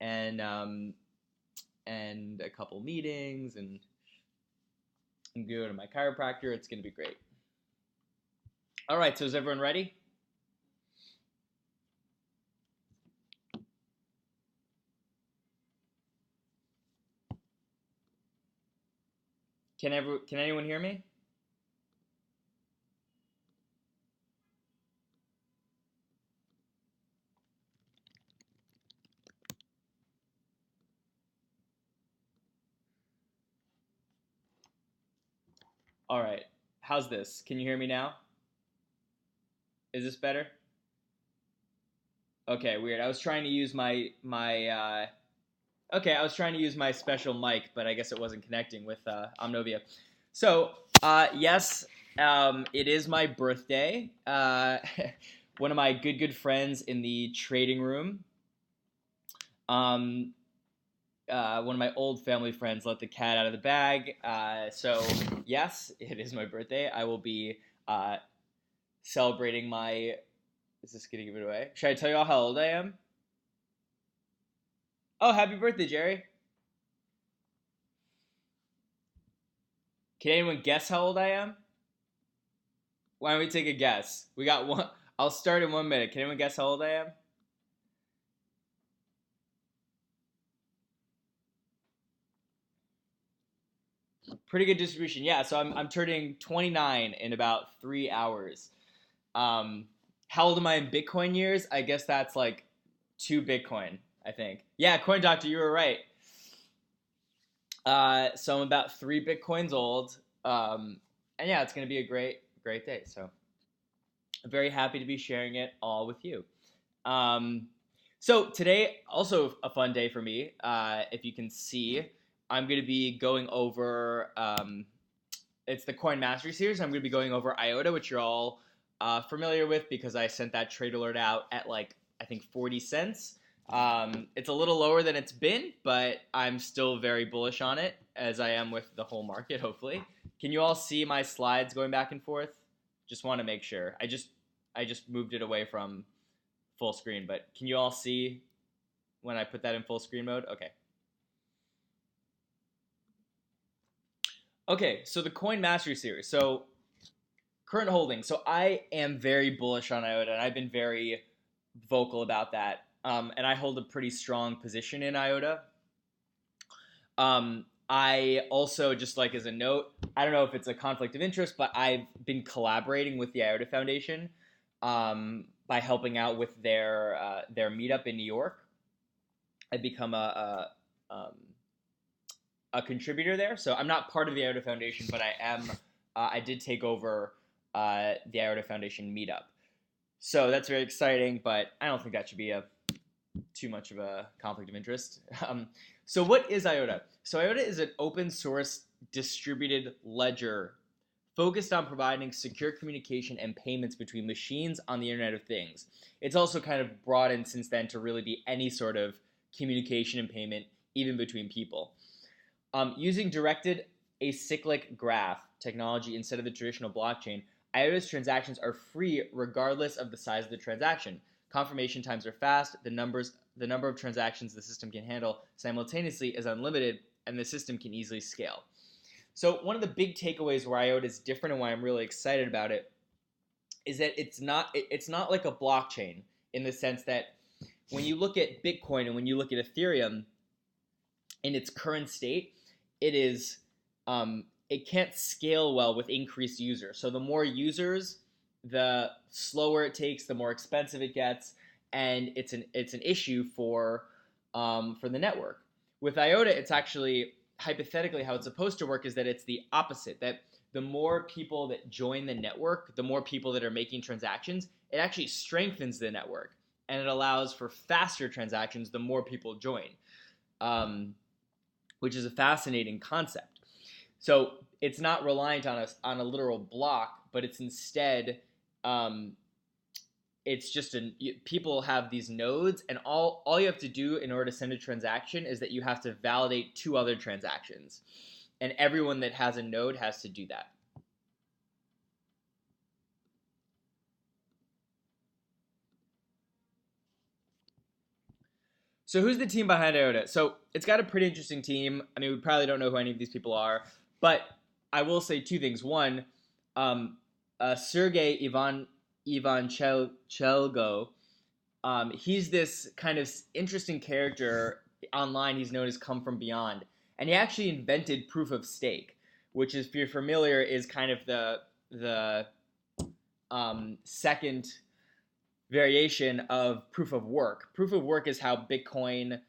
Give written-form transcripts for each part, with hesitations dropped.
and a couple meetings, and go to my chiropractor. It's gonna be great. All right, so is everyone ready? Can anyone hear me? All right. How's this? Can you hear me now? Is this better? Okay, weird. I was trying to use I was trying to use my special mic, but I guess it wasn't connecting with Omnovia. So, yes, it is my birthday. One of my good friends in the trading room, um, one of my old family friends let the cat out of the bag. So, yes, it is my birthday. I will be celebrating my. Is this going to give it away? Should I tell you all how old I am? Oh, happy birthday, Jerry. Can anyone guess how old I am? Why don't we take a guess? We got one. I'll start in 1 minute. Can anyone guess how old I am? Pretty good distribution. Yeah, so I'm turning 29 in about 3 hours. How old am I in Bitcoin years? I guess that's like 2 Bitcoin, I think. Yeah, Coin Doctor, you were right. So I'm about 3 Bitcoins old. And yeah, it's gonna be a great day. So I'm very happy to be sharing it all with you. Um, so today, also a fun day for me. If you can see, I'm going to be going over. It's the Coin Mastery series. I'm going to be going over IOTA, which you're all familiar with because I sent that trade alert out at like I think 40 cents. It's a little lower than it's been, but I'm still very bullish on it, as I am with the whole market. Hopefully, can you all see my slides going back and forth? Just want to make sure. I just moved it away from full screen, but can you all see when I put that in full screen mode? Okay. Okay, so the Coin Mastery series. So current holdings. So I am very bullish on IOTA, and I've been very vocal about that. And I hold a pretty strong position in IOTA. I also, just like as a note, I don't know if it's a conflict of interest, but I've been collaborating with the IOTA Foundation by helping out with their meetup in New York. I've become a contributor there, so I'm not part of the IOTA Foundation, but I am. I did take over the IOTA Foundation meetup, so that's very exciting. But I don't think that should be too much of a conflict of interest. So what is IOTA? So IOTA is an open source distributed ledger focused on providing secure communication and payments between machines on the Internet of Things. It's also kind of broadened since then to really be any sort of communication and payment, even between people. Using directed acyclic graph technology instead of the traditional blockchain, IOTA's transactions are free regardless of the size of the transaction. Confirmation times are fast, the number of transactions the system can handle simultaneously is unlimited, and the system can easily scale. So one of the big takeaways where IOTA is different and why I'm really excited about it is that it's not like a blockchain in the sense that when you look at Bitcoin and when you look at Ethereum in its current state, it can't scale well with increased users. So the more users, the slower it takes, the more expensive it gets, and it's an issue for the network. With IOTA, it's actually hypothetically how it's supposed to work is that it's the opposite. That the more people that join the network, the more people that are making transactions, it actually strengthens the network, and it allows for faster transactions the more people join, which is a fascinating concept. So it's not reliant on a literal block, but it's instead it's just people have these nodes, and all you have to do in order to send a transaction is that you have to validate 2 other transactions, and everyone that has a node has to do that. So who's the team behind IOTA? So it's got a pretty interesting team. I mean, we probably don't know who any of these people are, but I will say two things. One, um, Sergey Chelgo. He's this kind of interesting character online. He's known as Come From Beyond, and he actually invented proof of stake, which is, if you're familiar, is kind of the second variation of proof of work. Proof of work is how Bitcoin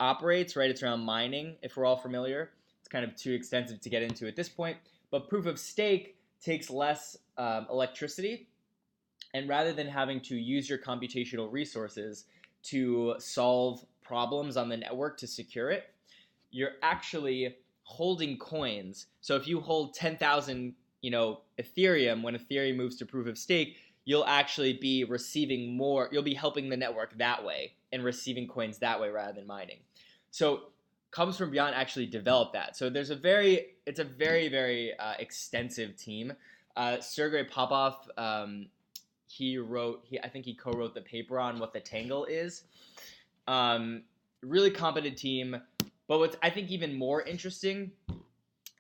operates, right? It's around mining, if we're all familiar. It's kind of too extensive to get into at this point. But proof of stake takes less electricity. And rather than having to use your computational resources to solve problems on the network to secure it, you're actually holding coins. So if you hold 10,000, Ethereum, when Ethereum moves to proof of stake, you'll actually be receiving more. You'll be helping the network that way and receiving coins that way rather than mining. So Comes From Beyond actually developed that. So it's a very, very extensive team. Sergey Popov, I think he co-wrote the paper on what the tangle is. Really competent team. But what's I think even more interesting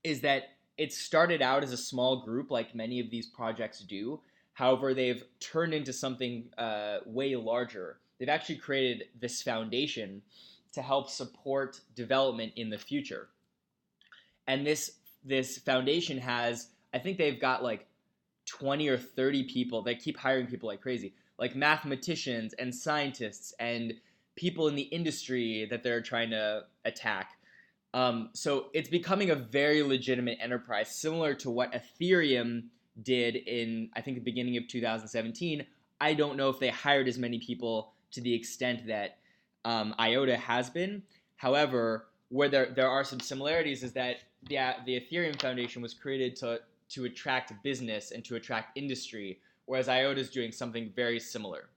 is that it started out as a small group, like many of these projects do. However, they've turned into something way larger. They've actually created this foundation to help support development in the future. And this foundation has, I think they've got like 20 or 30 people. They keep hiring people like crazy, like mathematicians and scientists and people in the industry that they're trying to attack. So it's becoming a very legitimate enterprise, similar to what Ethereum did in, I think, the beginning of 2017. I don't know if they hired as many people to the extent that IOTA has been. However, where there are some similarities is that the Ethereum Foundation was created to attract business and to attract industry, whereas IOTA is doing something very similar.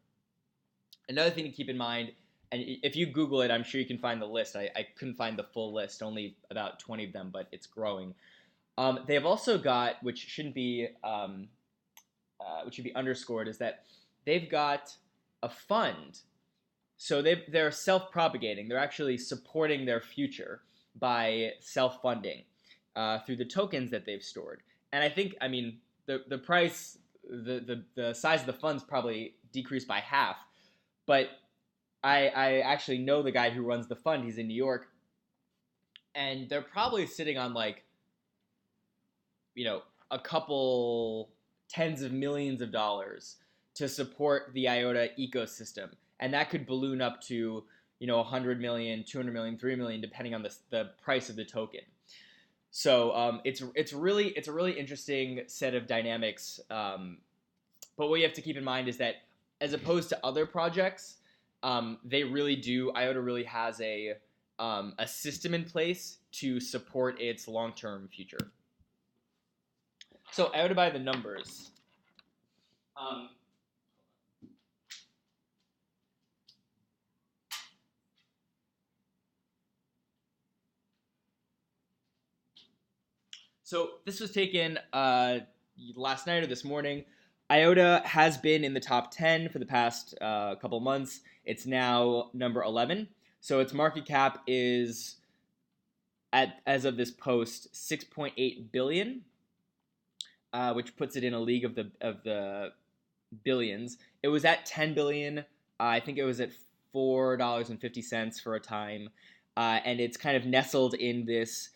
Another thing to keep in mind, and if you Google it, I'm sure you can find the list. I couldn't find the full list, only about 20 of them, but it's growing. They have also got, which should be underscored, is that they've got a fund. So they're self-propagating. They're actually supporting their future by self-funding through the tokens that they've stored. And I think, the price, the size of the fund's probably decreased by half. But I actually know the guy who runs the fund. He's in New York. And they're probably sitting on a couple tens of millions of dollars to support the IOTA ecosystem. And that could balloon up to, 100 million, 200 million, 3 million, depending on the price of the token. So it's a really interesting set of dynamics. But what you have to keep in mind is that as opposed to other projects, IOTA really has a system in place to support its long-term future. So IOTA by the numbers. So this was taken last night or this morning. IOTA has been in the top 10 for the past couple months. It's now number 11. So its market cap is, as of this post, 6.8 billion, which puts it in a league of the billions. It was at 10 billion. I think it was at $4.50 for a time, and it's kind of nestled in this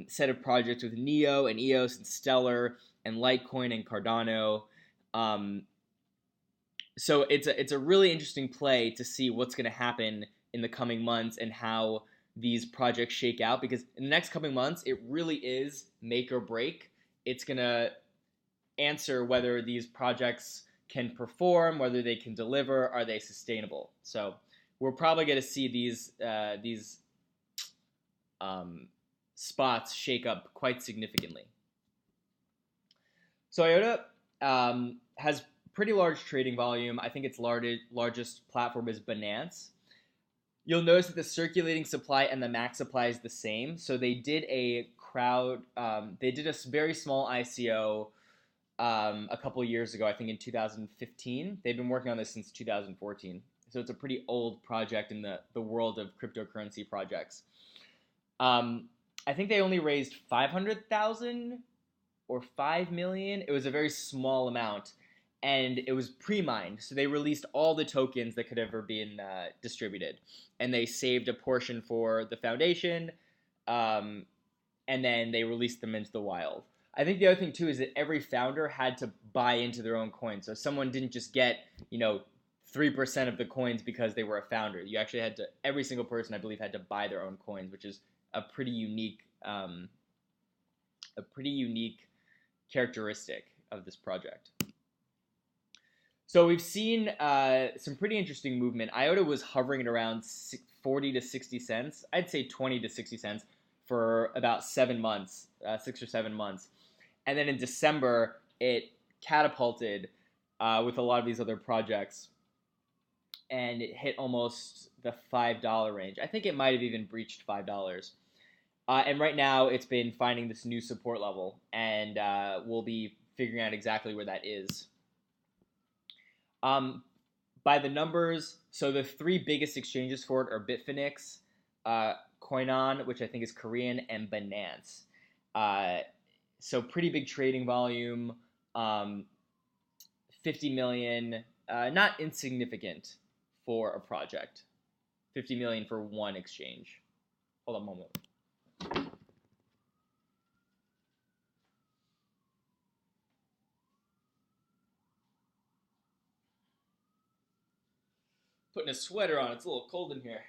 set of projects with Neo and EOS and Stellar and Litecoin and Cardano. So it's a really interesting play to see what's going to happen in the coming months and how these projects shake out, because in the next coming months, it really is make or break. It's going to answer whether these projects can perform, whether they can deliver, are they sustainable. So we're probably going to see these spots shake up quite significantly. So IOTA has pretty large trading volume. I think its largest platform is Binance. You'll notice that the circulating supply and the max supply is the same. So they did a very small ICO a couple of years ago, I think in 2015. They've been working on this since 2014. So it's a pretty old project in the world of cryptocurrency projects. Um, I think they only raised 500,000 or 5 million. It was a very small amount, and it was pre-mined. So they released all the tokens that could ever been distributed, and they saved a portion for the foundation, um, and then they released them into the wild. I think the other thing too is that every founder had to buy into their own coin. So someone didn't just get 3% of the coins because they were a founder. You actually had to every single person I believe had to buy their own coins, which is a pretty unique characteristic of this project. So we've seen some pretty interesting movement. IOTA was hovering at around 40 to 60 cents. I'd say 20 to 60 cents for about 7 months, 6 or 7 months. And then in December, it catapulted with a lot of these other projects, and it hit almost the $5 range. I think it might have even breached $5. And right now, it's been finding this new support level, and we'll be figuring out exactly where that is. By the numbers, so the three biggest exchanges for it are Bitfinex, Koinon, which I think is Korean, and Binance. So pretty big trading volume, 50 million, not insignificant for a project. 50 million for one exchange. Hold on a moment. Putting a sweater on, it's a little cold in here.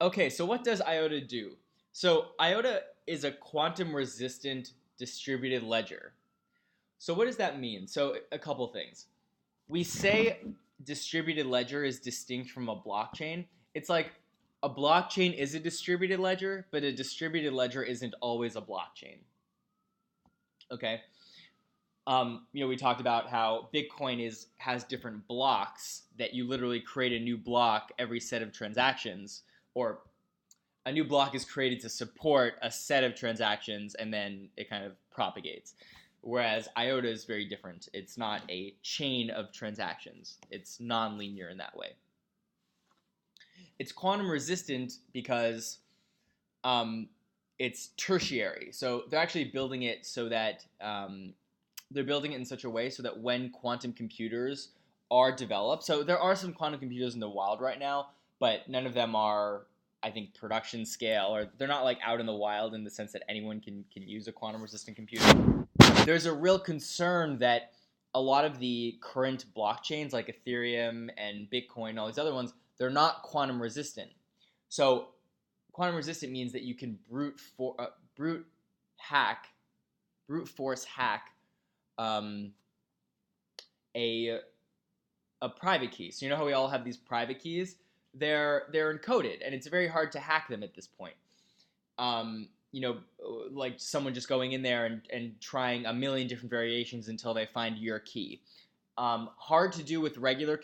Okay, so what does IOTA do? So IOTA is a quantum resistant distributed ledger. So what does that mean? So a couple things. We say distributed ledger is distinct from a blockchain. It's like a blockchain is a distributed ledger, but a distributed ledger isn't always a blockchain. Okay. We talked about how Bitcoin has different blocks that you literally create a new block every set of transactions, or a new block is created to support a set of transactions, and then it kind of propagates. Whereas IOTA is very different. It's not a chain of transactions. It's non-linear in that way. It's quantum resistant because it's tertiary. So they're actually building it so that they're building it in such a way so that when quantum computers are developed, so there are some quantum computers in the wild right now, but none of them are, I think, production scale, or they're not like out in the wild in the sense that anyone can use a quantum resistant computer. There's a real concern that a lot of the current blockchains like Ethereum and Bitcoin, all these other ones, they're not quantum resistant. So quantum resistant means that you can brute force hack a private key. So you know how we all have these private keys? They're encoded, and it's very hard to hack them at this point. Like someone just going in there and trying a million different variations until they find your key. Hard to do with regular